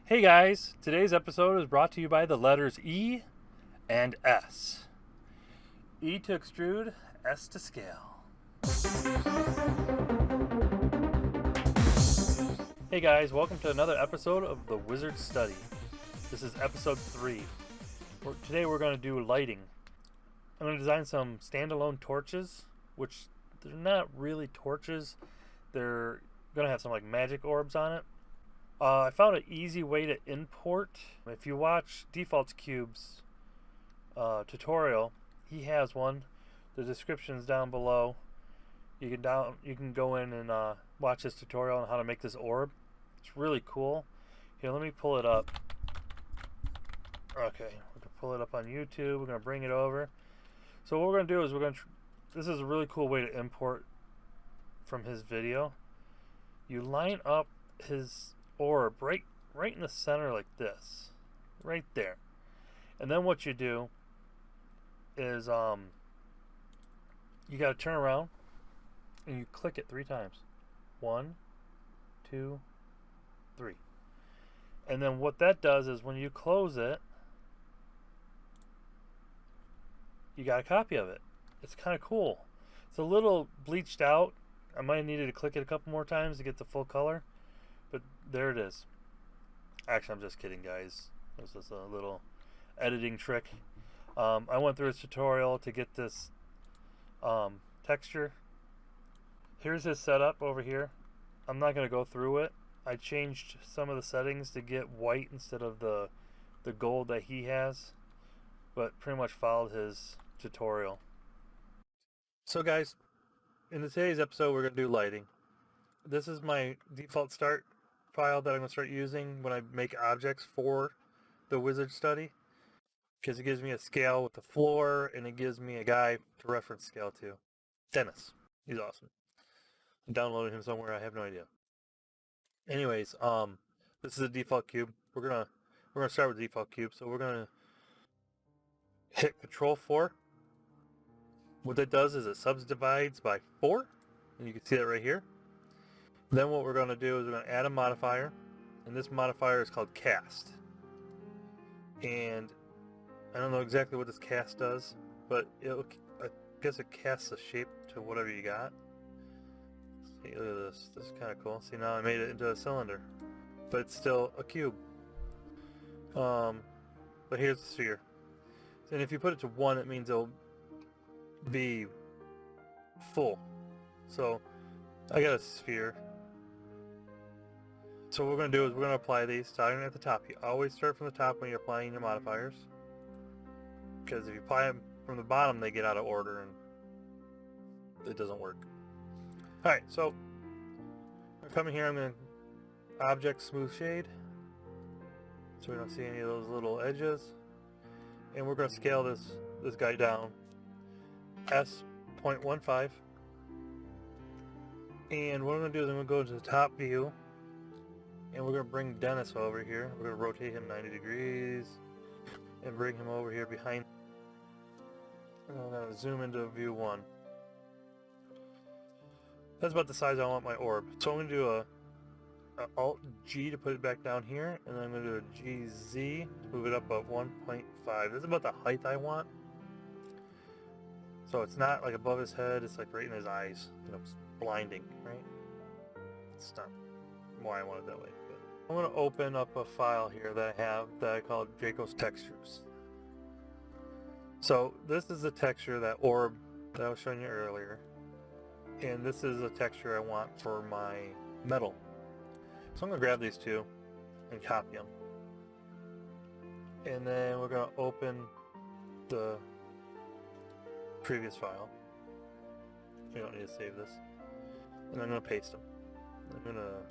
Hey guys, today's episode is brought to you by the letters E and S. E to extrude, S to scale. Hey guys, welcome to another episode of the Wizard Study. This is episode 3. Today we're going to do lighting. I'm going to design some standalone torches, which they're not really torches. They're going to have some like magic orbs on it. I found an easy way to import. If you watch Defaults Cube's tutorial, he has one. The description's down below. You can go in and watch his tutorial on how to make this orb. It's really cool. Here, let me pull it up. Okay, we can pull it up on YouTube. We're gonna bring it over. So what we're gonna do is this is a really cool way to import from his video. You line up his orb right in the center like this, right there, and then what you do is you got to turn around and you click it 3 times. 1, 2, 3. And then what that does is when you close it, you got a copy of it. It's kind of cool. It's a little bleached out. I might have needed to click it a couple more times to get the full color. But there it is. Actually, I'm just kidding, guys. This is a little editing trick. I went through his tutorial to get this texture. Here's his setup over here. I'm not going to go through it. I changed some of the settings to get white instead of the gold that he has, but pretty much followed his tutorial. So guys, in today's episode we're going to do lighting. This is my default start file that I'm going to start using when I make objects for the wizard study, because it gives me a scale with the floor and it gives me a guy to reference scale to. Dennis. He's awesome. I'm downloading him somewhere, I have no idea. Anyways, this is a default cube. We're gonna start with default cube. So we're gonna hit Control 4. What that does is it subdivides by 4, and you can see that right here. Then what we're going to do is we're going to add a modifier, and this modifier is called cast. And I don't know exactly what this cast does, but I guess it casts a shape to whatever you got. See, look at this. This is kind of cool. See, now I made it into a cylinder, but it's still a cube. But here's the sphere. And if you put it to 1, it means it'll be full. So I got a sphere. So what we're going to do is we're going to apply these starting at the top. You always start from the top when you're applying your modifiers, because if you apply them from the bottom they get out of order and it doesn't work. Alright, so I'm coming here, I'm going to object smooth shade so we don't see any of those little edges, and we're going to scale this guy down S.15, and what I'm going to do is I'm going to go to the top view. And we're going to bring Dennis over here. We're going to rotate him 90 degrees and bring him over here behind. And I'm going to zoom into view 1. That's about the size I want my orb. So I'm going to do a Alt G to put it back down here, and then I'm going to do a GZ to move it up about 1.5. This is about the height I want. So it's not like above his head, it's like right in his eyes. You know, it's blinding, right? It's not why I want it that way. I'm going to open up a file here that I have that I call Draco's textures. So this is the texture, that orb that I was showing you earlier, and this is a texture I want for my metal. So I'm going to grab these two and copy them, and then we're going to open the previous file. We don't need to save this, and I'm going to paste them. I'm going to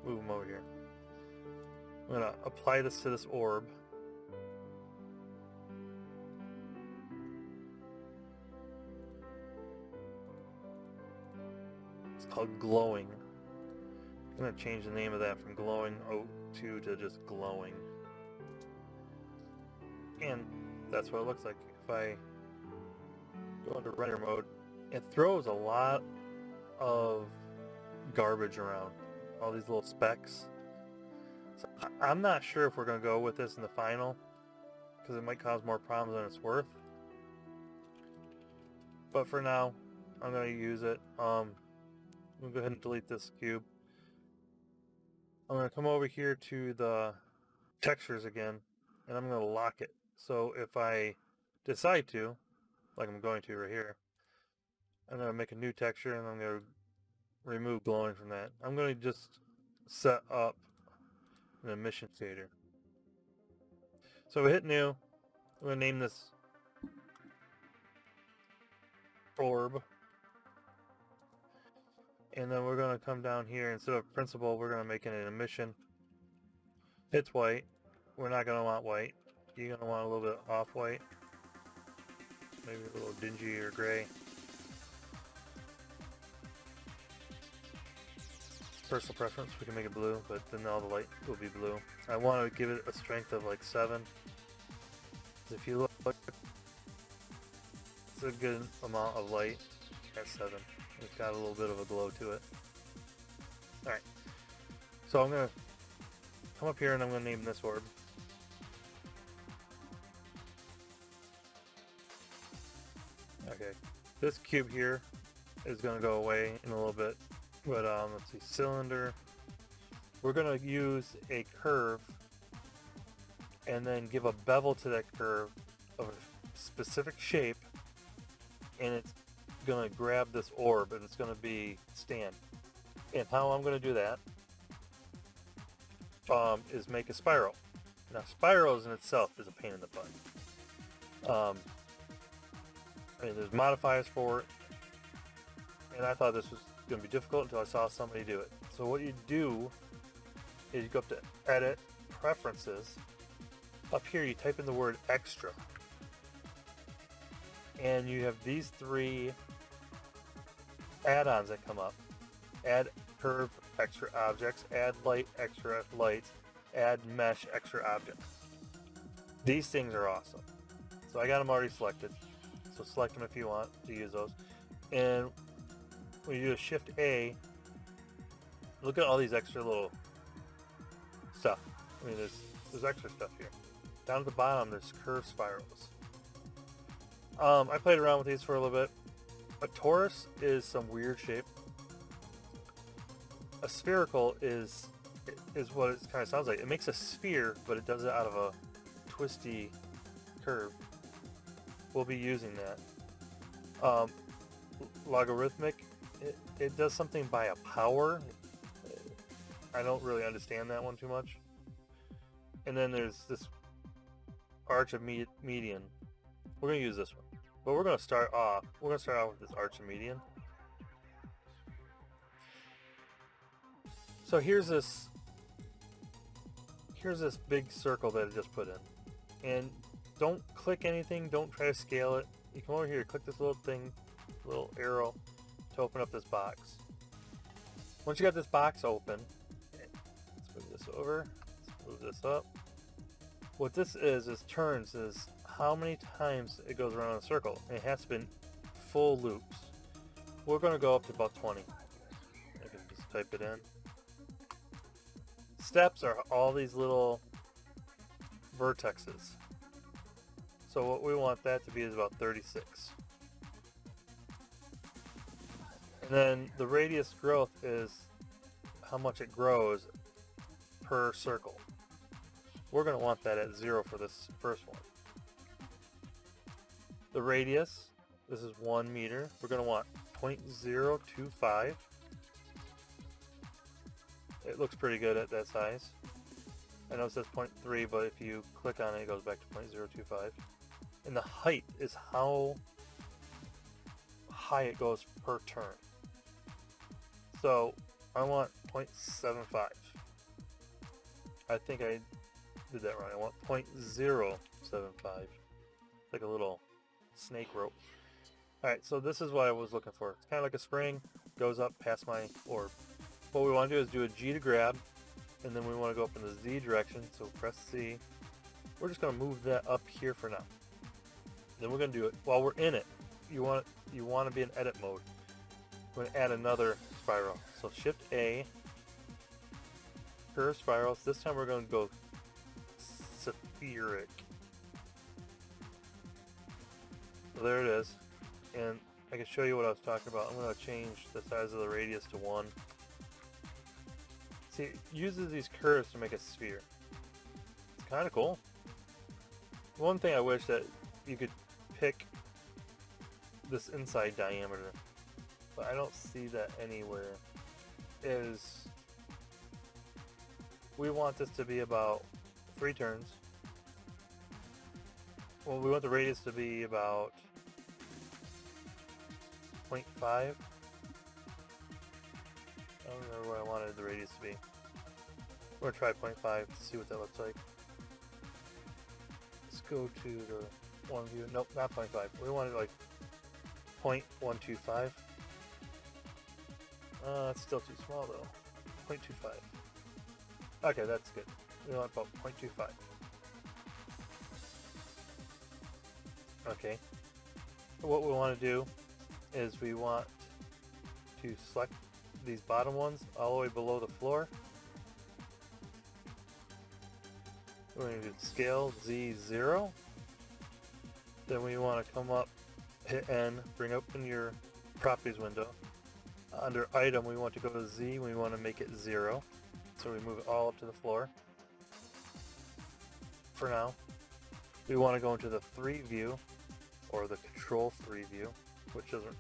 move them over here. I'm going to apply this to this orb. It's called glowing. I'm going to change the name of that from glowing 02 to just glowing. And that's what it looks like. If I go into render mode, it throws a lot of garbage around. All these little specks. So I'm not sure if we're going to go with this in the final, because it might cause more problems than it's worth. But for now, I'm going to use it. I'm going to go ahead and delete this cube. I'm going to come over here to the textures again, and I'm going to lock it. So if I decide to, like I'm going to right here, I'm going to make a new texture, and I'm going to remove glowing from that. I'm going to just set up an emission shader. So we hit new. I'm going to name this orb. And then we're going to come down here, instead of principal, we're going to make it an emission. It's white. We're not going to want white. You're going to want a little bit off-white. Maybe a little dingy or gray. Personal preference, we can make it blue, but then all the light will be blue. I want to give it a strength of like 7. If you look, it's a good amount of light at 7. It's got a little bit of a glow to it. Alright, so I'm going to come up here and I'm going to name this orb. Okay, this cube here is going to go away in a little bit, but let's see, cylinder. We're going to use a curve and then give a bevel to that curve of a specific shape, and it's going to grab this orb and it's going to be stand. And how I'm going to do that is make a spiral. Now spirals in itself is a pain in the butt. I mean, there's modifiers for it, and I thought this was going to be difficult until I saw somebody do it. So what you do is you go up to edit, preferences. Up here you type in the word extra, and you have these 3 add-ons that come up. Add curve, extra objects. Add light, extra lights. Add mesh, extra objects. These things are awesome. So I got them already selected. So select them if you want to use those. And when you do a Shift A, look at all these extra little stuff. I mean, there's extra stuff here. Down at the bottom, there's curve spirals. I played around with these for a little bit. A torus is some weird shape. A spherical is what it kind of sounds like. It makes a sphere, but it does it out of a twisty curve. We'll be using that. Logarithmic, it does something by a power. I don't really understand that one too much. And then there's this arch of median. We're going to use this one. But we're going to start off with this arch of median. So here's this big circle that I just put in. And don't click anything, don't try to scale it. You come over here, click this little thing, little arrow to open up this box. Once you got this box open, let's move this over, let's move this up. What this is turns is how many times it goes around in a circle. And it has to be full loops. We're going to go up to about 20. I can just type it in. Steps are all these little vertexes. So what we want that to be is about 36. And then the radius growth is how much it grows per circle. We're going to want that at 0 for this first one. The radius, this is 1 meter. We're going to want 0.025. It looks pretty good at that size. I know it says 0.3, but if you click on it, it goes back to 0.025. And the height is how high it goes per turn. So I want 0.75. I think I did that right. I want 0.075. Like a little snake rope. Alright, so this is what I was looking for. It's kind of like a spring, goes up past my orb. What we want to do is do a G to grab, and then we want to go up in the Z direction, so press C. We're just going to move that up here for now. Then we're going to do it while we're in it. You want to be in edit mode. We're going to add another spiral. So Shift A, curve spirals. This time we're going to go spheric. So there it is. And I can show you what I was talking about. I'm going to change the size of the radius to 1. See, it uses these curves to make a sphere. It's kind of cool. One thing I wish that you could pick this inside diameter, but I don't see that anywhere, is we want this to be about 3 turns. Well, we want the radius to be about 0.5. I don't remember what I wanted the radius to be. We're going to try 0.5 to see what that looks like. Let's go to the one view. Nope, not 0.5. We wanted like 0.125. It's still too small though. 0.25. Okay, that's good. We want about 0.25. Okay. What we want to do is we want to select these bottom ones all the way below the floor. We're going to do scale Z0. Then we want to come up, hit N, bring open your properties window. Under item, we want to go to Z, we want to make it 0. So we move it all up to the floor. For now, we want to go into the 3 view, or the control 3 view, which doesn't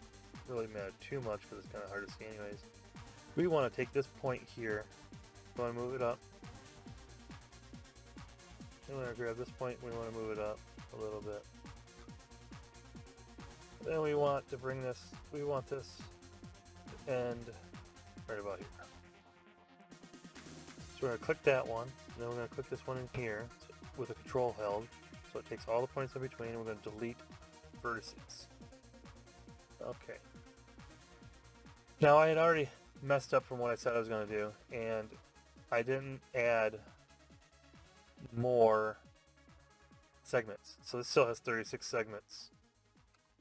really matter too much because it's kind of hard to see anyways. We want to take this point here, we want to move it up. We want to grab this point, we want to move it up a little bit. Then we want to bring this, we want this to end right about here. So we're going to click that one, and then we're going to click this one in here with the control held. So it takes all the points in between, and we're going to delete vertices. Okay. Now I had already messed up from what I said I was going to do, and I didn't add more segments. So this still has 36 segments,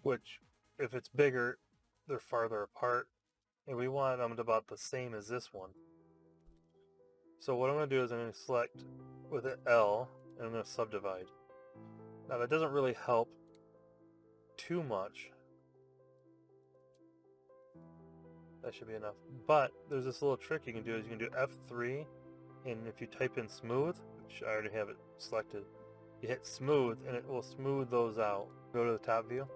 which if it's bigger, they're farther apart, and we want them about the same as this one. So what I'm going to do is I'm going to select with an L, and I'm going to subdivide. Now that doesn't really help too much. That should be enough. But there's this little trick you can do, is you can do F3, and if you type in smooth, which I already have it selected, you hit smooth and it will smooth those out. Go to the top view,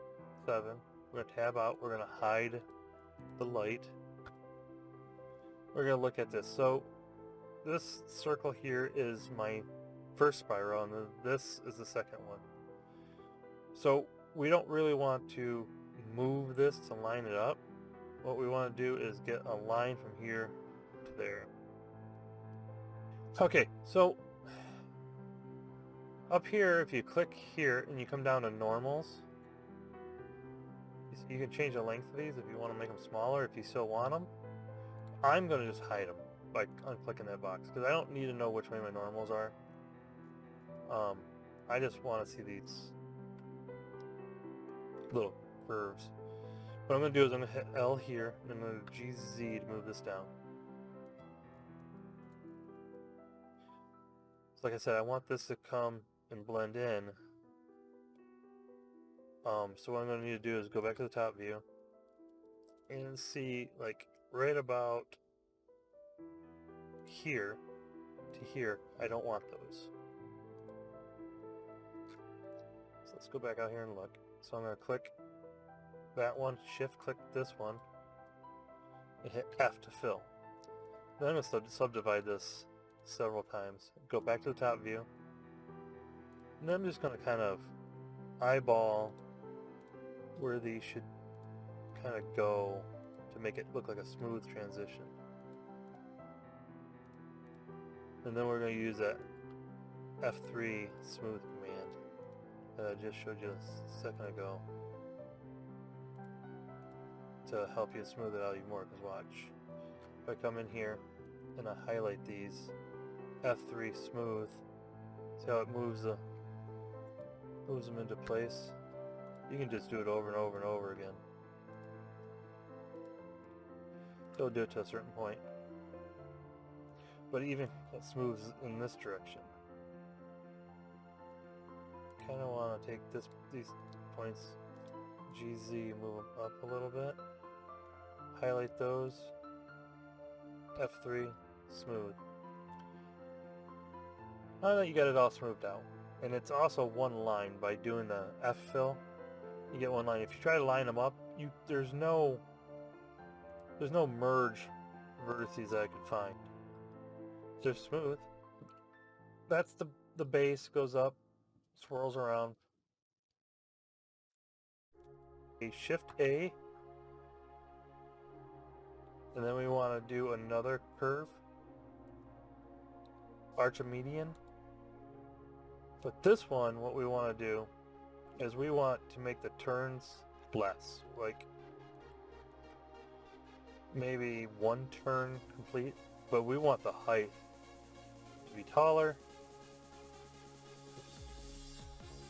7. We're going to tab out, we're going to hide the light. We're going to look at this. So this circle here is my first spiral, and this is the second one. So we don't really want to move this to line it up. What we want to do is get a line from here to there. Okay, so up here, if you click here and you come down to normals, you can change the length of these if you want to make them smaller, if you still want them. I'm going to just hide them by unclicking that box, because I don't need to know which way my normals are. I just want to see these little curves. What I'm going to do is I'm going to hit L here, and I'm going to GZ to move this down. So like I said, I want this to come and blend in. So what I'm going to need to do is go back to the top view and see, like, right about here to here, I don't want those. So let's go back out here and look. So I'm going to click that one, shift click this one, and hit F to fill. Then I'm going to subdivide this several times. Go back to the top view. And then I'm just going to kind of eyeball where these should kind of go to make it look like a smooth transition. And then we're going to use that F3 smooth command that I just showed you a second ago to help you smooth it out even more. Because watch, if I come in here and I highlight these, F3 smooth, see how it moves them into place? You can just do it over and over and over again. It'll do it to a certain point. but even it smooths in this direction. Kind of want to take these points, GZ, move them up a little bit. Highlight those. F3, smooth. Now that you got it all smoothed out, and it's also one line by doing the F fill, you get one line. If you try to line them up, there's no merge vertices that I could find. They're smooth. That's the base, goes up, swirls around. Shift A, and then we want to do another curve, arch a median. But this one, what we want to do is we want to make the turns less, like maybe one turn complete, but we want the height to be taller,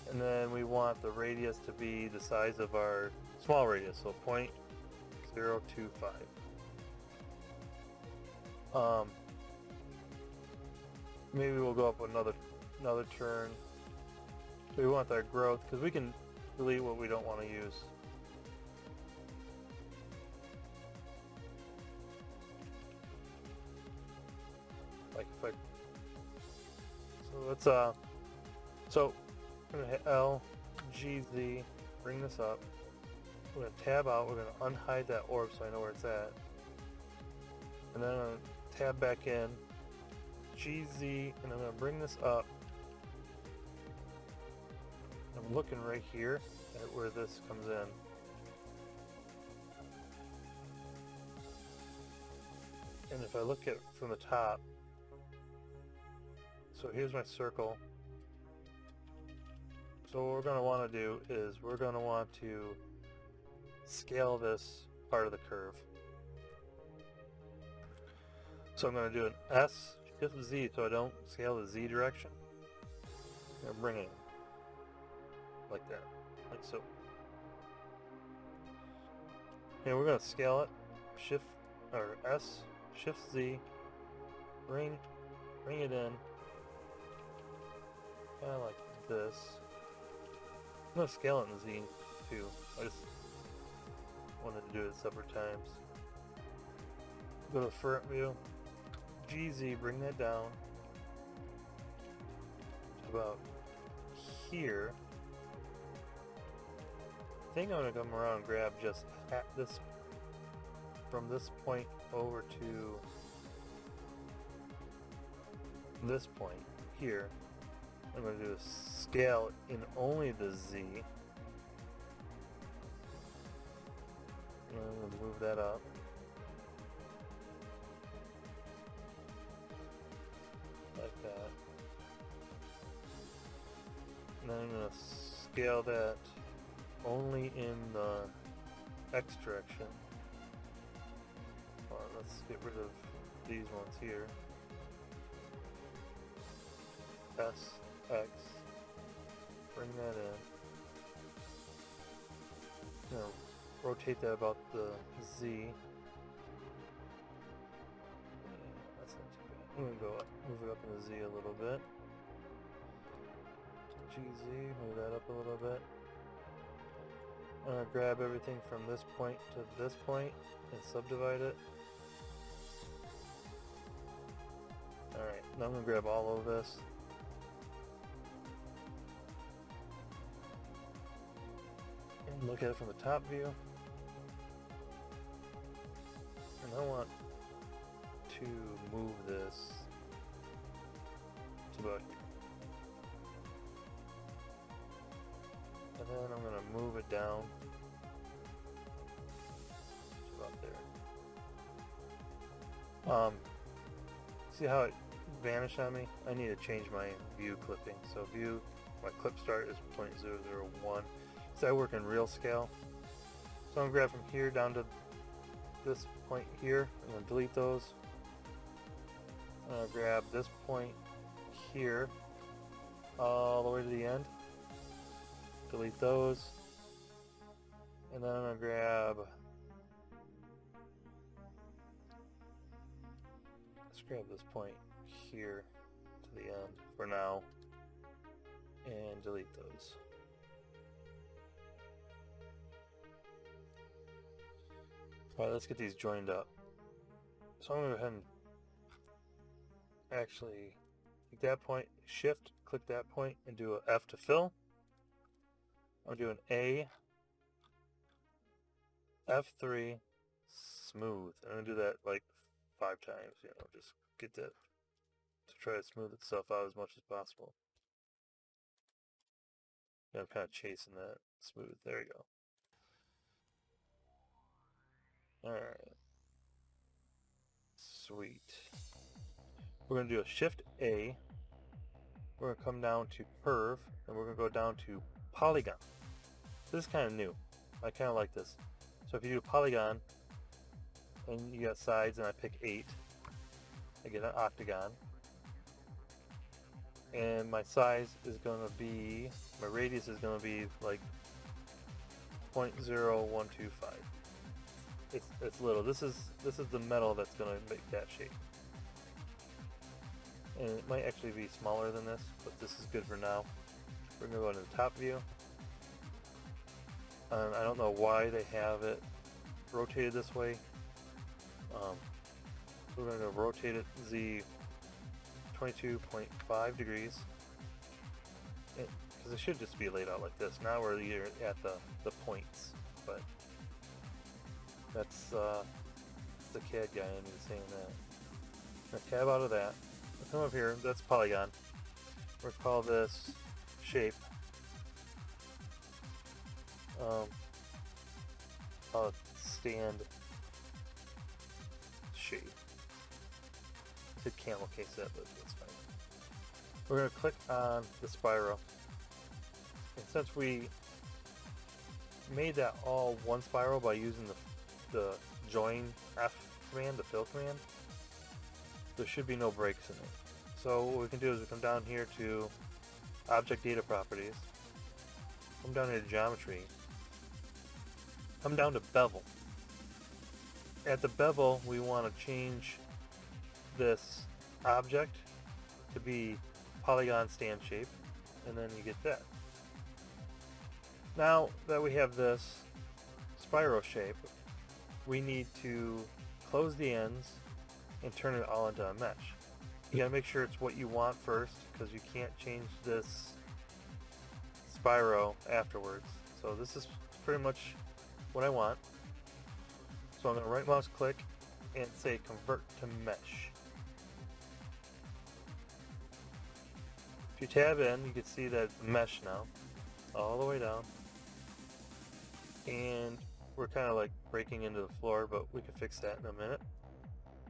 and then we want the radius to be the size of our small radius, so 0.025. Maybe we'll go up another turn. So we want that growth, because we can delete what we don't want to use. Like if I, so let's so I'm gonna hit L, G, Z, bring this up. We're gonna tab out. We're gonna unhide that orb so I know where it's at, and then I'm gonna tab back in, G, Z, and I'm gonna bring this up. I'm looking right here at where this comes in. And if I look at it from the top, so here's my circle. So what we're going to want to do is we're going to want to scale this part of the curve. So I'm going to do an S, Shift Z, so I don't scale the Z direction. I'm going to bring it like that, like so. And we're going to scale it, Shift or S, Shift Z, bring it in, kind of like this. I'm going to scale it in the Z too. I just wanted to do it separate times. Go to the front view, GZ, bring that down to about here. I think I'm going to come around and grab just this, from this point over to this point here. I'm going to do a scale in only the Z. And I'm going to move that up. Like that. And then I'm going to scale that only in the X direction. Well, let's get rid of these ones here. S, X, bring that in. Now, rotate that about the Z. Yeah, that's not too bad. I'm gonna go up, move it up in the Z a little bit. GZ, move that up a little bit. I'm gonna grab everything from this point to this point and subdivide it. Alright, now I'm gonna grab all of this. And look at it from the top view. And I want to move this to about here. And then I'm going to move it down to about there. See how it vanished on me? I need to change my view clipping. So view, my clip start is 0.001. So I work in real scale. So I'm going to grab from here down to this point here. I'm going to delete those. I'm going to grab this point here all the way to the end. Delete those. And then I'm going to grab, let's grab this point here to the end for now, and delete those. Alright, let's get these joined up. So I'm going to go ahead and actually take that point, shift, click that point, and do a F to fill. I'm doing A, F3, smooth. I'm going to do that like 5 times, you know, just get that to try to smooth itself out as much as possible. Yeah, I'm kind of chasing that smooth. There we go. Alright. Sweet. We're going to do a Shift A. We're going to come down to Curve, and we're going to go down to Poliigon. This is kind of new. I kind of like this. So if you do Poliigon, and you got sides, and I pick 8, I get an octagon. And my size is going to be, my radius is going to be like 0.0125. It's little. This is the metal that's going to make that shape. And it might actually be smaller than this, but this is good for now. We're going to go into the top view. I don't know why they have it rotated this way. We're going to rotate it Z 22.5 degrees. Because it should just be laid out like this. Now we're at the points, but that's the CAD guy in me saying that. I'm going to tab out of that. I'll come up here, that's Poliigon. We'll call this shape. Call it stand shape. I said camel case that, but that's fine. We're going to click on the spiral. And since we made that all one spiral by using the join F command, the fill command, there should be no breaks in it. So what we can do is we come down here to Object Data Properties, come down here to Geometry, come down to Bevel. At the bevel, we want to change this object to be Poliigon stand shape, and then you get that. Now that we have this spiral shape, we need to close the ends and turn it all into a mesh. You gotta make sure it's what you want first, because you can't change this spiral afterwards. So this is pretty much what I want. So I'm going to right mouse click and say convert to mesh. If you tab in, you can see that it's mesh now, all the way down. And we're kind of like breaking into the floor, but we can fix that in a minute.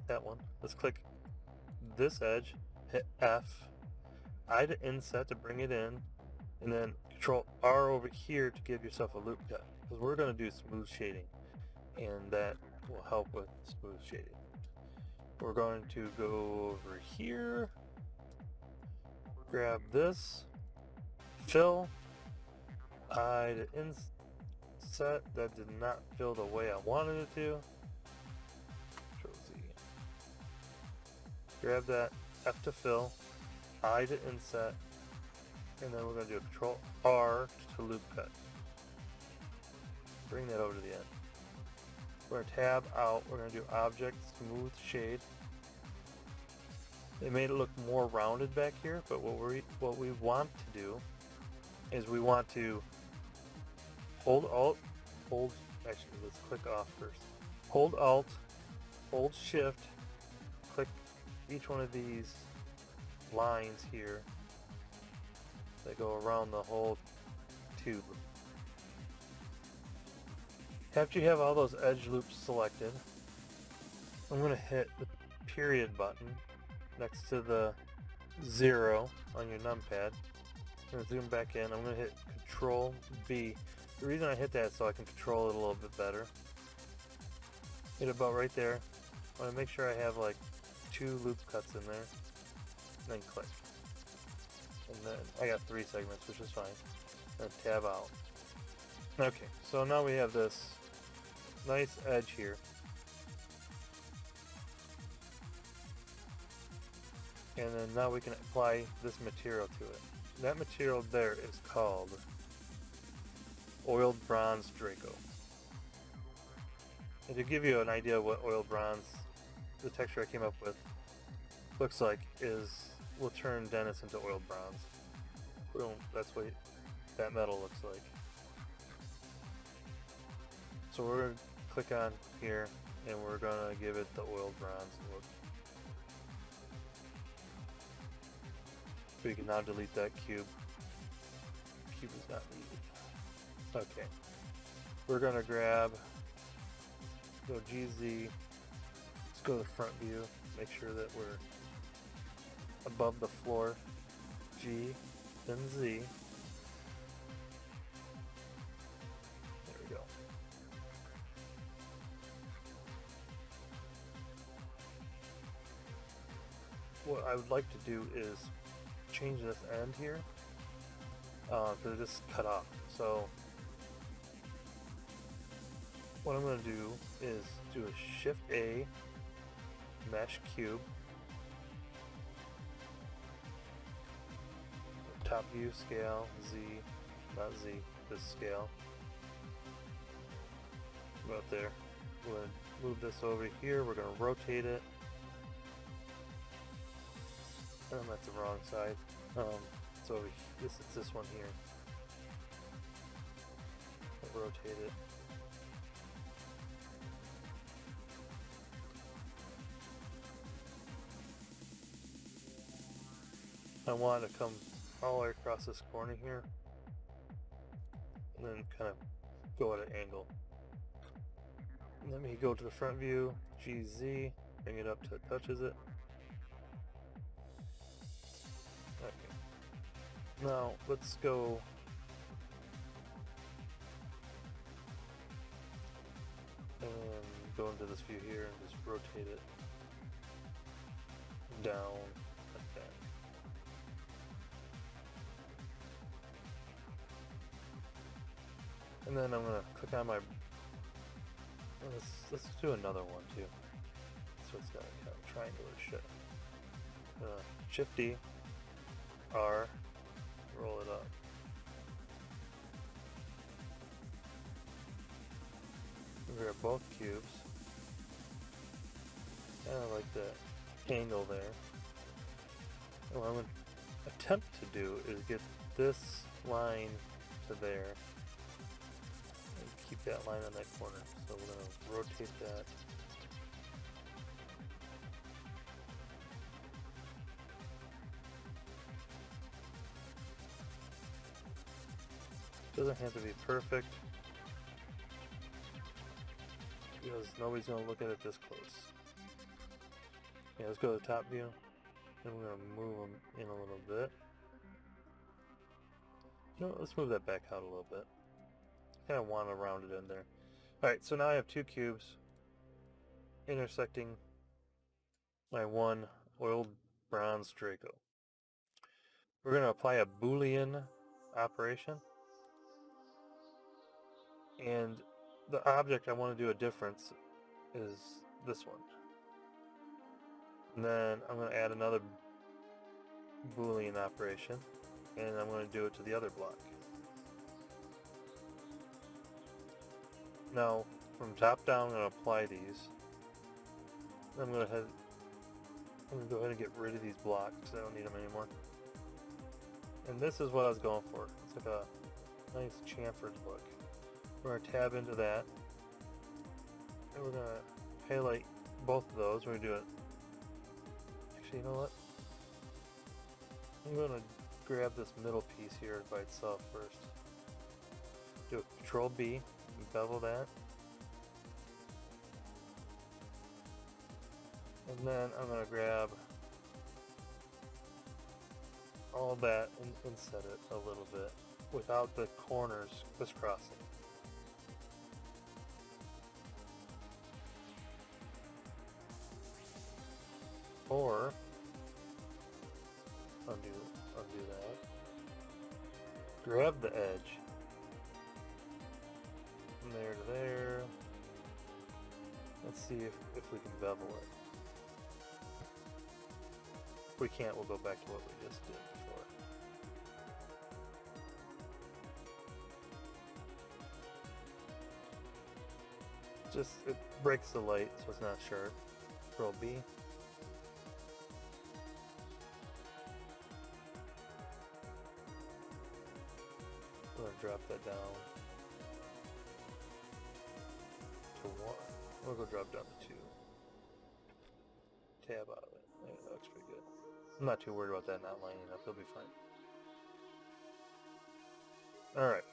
That one. Let's click this edge, hit F, I to inset to bring it in, and then Control R over here to give yourself a loop cut, because we're going to do smooth shading, and that will help with smooth shading. We're going to go over here, grab this, fill, I to inset. That did not fill the way I wanted it to. Control Z. Grab that, F to fill, I to inset, and then we're going to do a Control R to loop cut. Bring that over to the end. We're going to tab out, we're going to do Object, Smooth Shade. It made it look more rounded back here, but what we want to do is we want to hold Alt, actually let's click off first. Hold Alt, hold Shift, click each one of these lines here that go around the whole tube. After you have all those edge loops selected, I'm going to hit the period button next to the 0 on your numpad. I'm going to zoom back in. I'm going to hit Control B. The reason I hit that is so I can control it a little bit better. Hit about right there. I want to make sure I have like 2 loop cuts in there. And then click. And then I got 3 segments, which is fine. And tab out. Okay, so now we have this nice edge here. And then now we can apply this material to it. That material there is called Oiled Bronze Draco. And to give you an idea of what oiled bronze, the texture I came up with, looks like is, we'll turn Dennis into oiled bronze. Boom, that's what that metal looks like. So we're going to click on here and we're going to give it the oiled bronze look. We can now delete that cube. Cube is not needed. Okay. We're going to grab, go GZ, let's go to front view, make sure that we're above the floor. G, then Z. There we go. What I would like to do is change this end here, because it just cut off. So what I'm going to do is do a Shift A, mesh cube, top view scale, Z, not Z, this scale, about there. We're going to move this over here, we're going to rotate it. That's the wrong side. So it's this one here. I'll rotate it. I want it to come all the way across this corner here, and then kind of go at an angle. And let me go to the front view, GZ, bring it up till it touches it. Okay. Now let's go and go into this view here and just rotate it down like that. And then I'm gonna click on my. Let's do another one too. So it's got kind of triangular shit. Shift D, R, roll it up. Grab both cubes. Kind of like the angle there. And what I'm going to attempt to do is get this line to there. And keep that line on that corner. So we're going to rotate that. Doesn't have to be perfect, because nobody's going to look at it this close. Yeah, let's go to the top view, and we're going to move them in a little bit. You know what, let's move that back out a little bit. I kind of want to round it in there. Alright, so now I have two cubes intersecting my one oiled bronze Draco. We're going to apply a Boolean operation. And the object I want to do a difference is this one. And then I'm going to add another Boolean operation, and I'm going to do it to the other block. Now, from top down, I'm going to apply these. I'm going to go ahead and get rid of these blocks because I don't need them anymore. And this is what I was going for. It's like a nice chamfered look. We're going to tab into that, and we're going to highlight both of those. We're going to do it. Actually, you know what? I'm going to grab this middle piece here by itself first. Do a Control B, bevel that. And then I'm going to grab all that and inset it a little bit without the corners crisscrossing. Or undo that. Grab the edge from there to there. Let's see if we can bevel it. we can't, we'll go back to what we just did before. Just, it breaks the light, so it's not sharp. Control B. I'm going to drop that down to 1. We'll go drop down to 2. Tab out of it. Yeah, that looks pretty good. I'm not too worried about that not lining up. It'll be fine. Alright.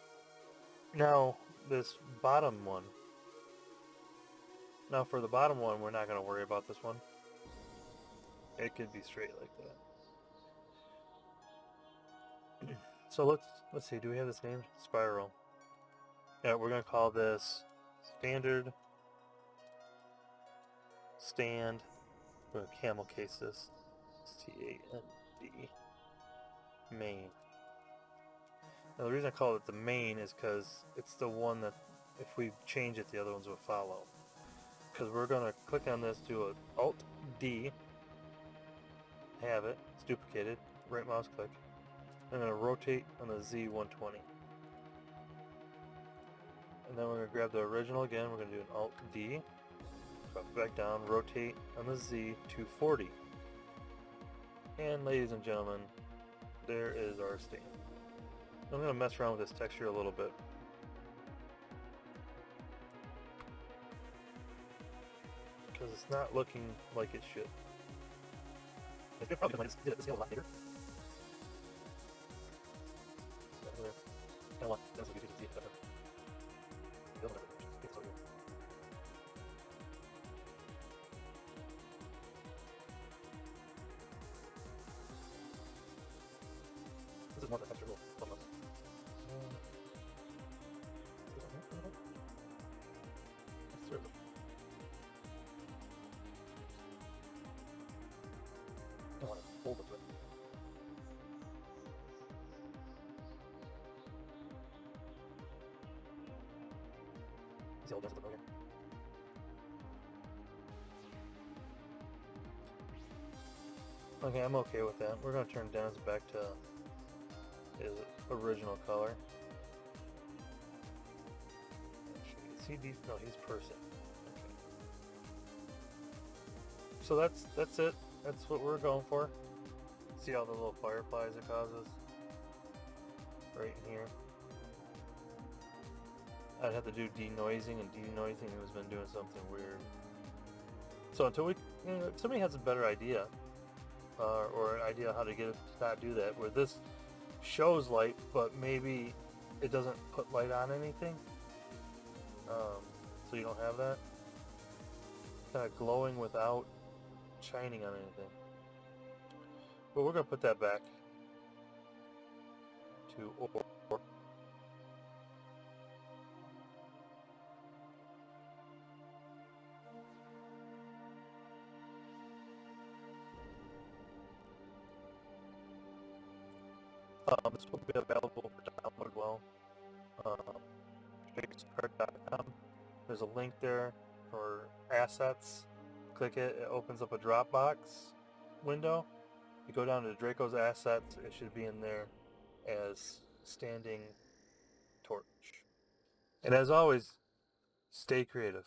Now, this bottom one. Now for the bottom one, we're not going to worry about this one. It could be straight like that. So let's see, do we have this name? Spiral. Yeah, we're going to call this standard, stand. We're going to camel case this. S-T-A-N-D. Main. Now the reason I call it the main is because it's the one that if we change it, the other ones will follow. Because we're going to click on this, do an Alt-D, have it, it's duplicated, right mouse click. I'm going to rotate on the Z120. And then we're going to grab the original again, we're going to do an Alt-D, drop it back down, rotate on the Z240. And ladies and gentlemen, there is our stand. I'm going to mess around with this texture a little bit. Because it's not looking like it should. It's good, probably just did it a lot bigger. Kind of want that's what you can see it better. It's so good. This is more of a texture almost. I want to hold it with. See how it does it again. Okay, I'm okay with that. We're going to turn Dennis back to his original color. Is he no, he's person. Okay. So that's it. That's what we're going for. See all the little fireflies it causes? Right in here. I'd have to do denoising, and denoising has been doing something weird. So until we, if somebody has a better idea, or an idea how to get it to not do that, where this shows light, but maybe it doesn't put light on anything, so you don't have that. Kind of glowing without shining on anything. But we're going to put that back to or. This will be available for download as well. Draco.com. There's a link there for assets. Click it, it opens up a Dropbox window. You go down to Draco's assets, it should be in there as standing torch. And as always, stay creative.